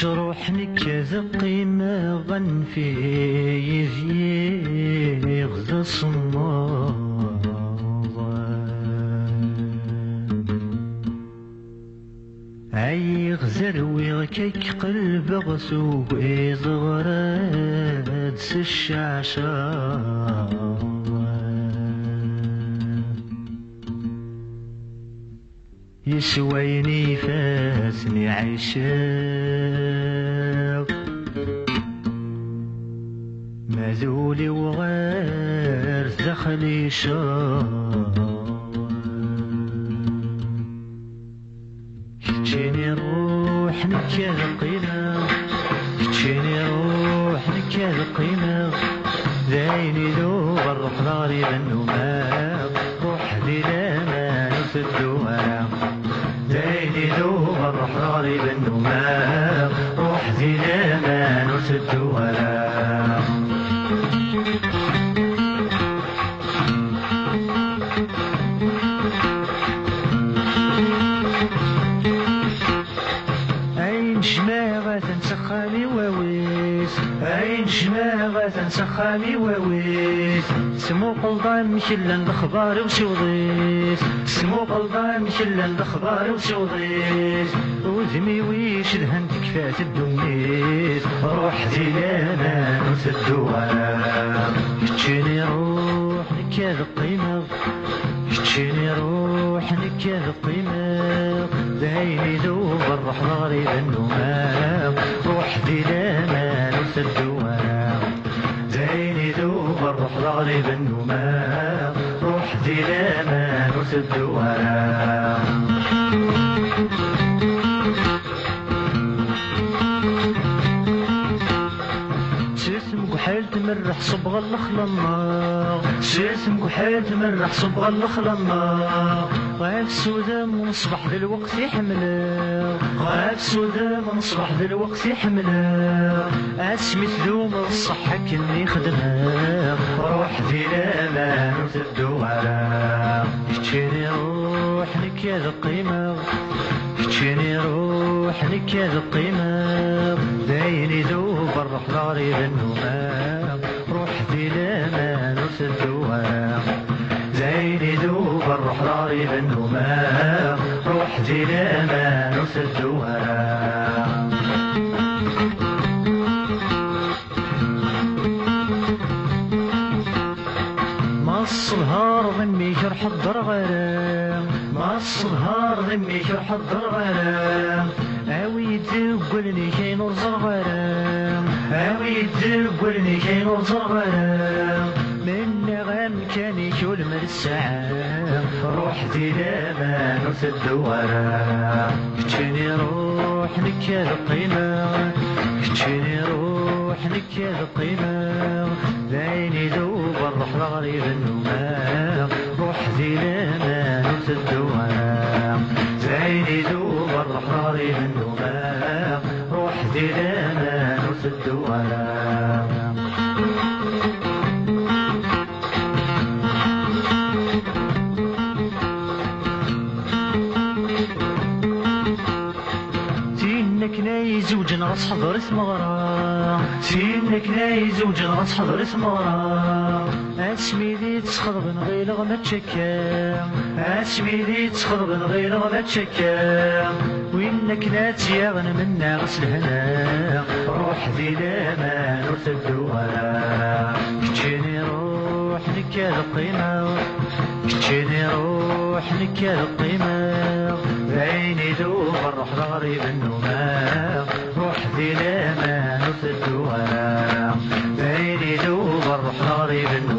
تروح نكذا قيمة غنفي يغزى صماض أي غزر ويغكك قلب غسوق إزغراد سشاشا يسويني فاسني عيشاق مذولي وغير دخلي شاق كتشيني روح نكال قيمة كتشيني روح نكال قيمة ذايني ذو الروح ضاري بالنماغ روح ذي لما نسدوها زيني ذوب الروح ضاري بالنماغ روح ذي لما نسد ولا أين شماغة تنسخاني وويس أين شماغة تنسخاني وويس سمو قلضان مشلا الأخبار وشوضيس سمو قلضان مشلا الأخبار وشوضيس وذمي ويش دهنتك فات الدميس روح ذي لنا نسد ولا كتشيني روح نكاد قيمة كتشيني روح نكاد قيمة ذايني ذوب الروح ضاري بالنماغ روح ذي لنا نسد ولا زيني ذوب الروح ضاري بالنماغ روح ذي لما نسد ولا سيسمك حيل تمرح صبغ الخلما سيسمك حيل تمرح صبغ الخلما غايب سودام ونصبح ذا الوقت يحمله غايب سودام ونصبح ذا الوقت يحمله اسمي ثلوم الصحة كني خدمه روح ذي لما نسد ولا كتشيني روح نكاد قيمة كتشيني روح نكاد قيمة زيني ذوب الروح ضاري بالنماغ روح ذي لما نسد ولا زيني ذوب الروح ضاري بالنماغ روح ذي لما نسد ولا مص الهار ضمي شرح الضرغرام مص الهار ضمي شرح الضرغرام اوي تقولني كاين الزرغرام اوي تقولني كاين الزرغرام من نغم كان يشول من الساعة روح ذي لما نسد ولا كتشيني روح نكاد قيمة كتشيني روح نكاد قيمة ذايني ذوب الروح ضاري بالنماغ روح ذي لما نسد ولا زيني ذوب الروح ضاري بالنماغ روح ذي لما نسد ولا سينك ناي زوج راس حضر اسم غرام سينك ناي زوج راس حضر اسم غرام اسمي ذي تسخض بن غيلغ ما تشكام اسمي ذي تسخض بن غيلغ ما تشكام وينك ناتيغن منا غسل هنا روح ذي لما نسد ولا كتشيني روح نكاد قيمة كتشيني روح نكاد قيمة عيني ذوب الروح ضاري بالنماغ روح ذي لما نسد ولا عيني ذوب الروح ضاري بالنماغ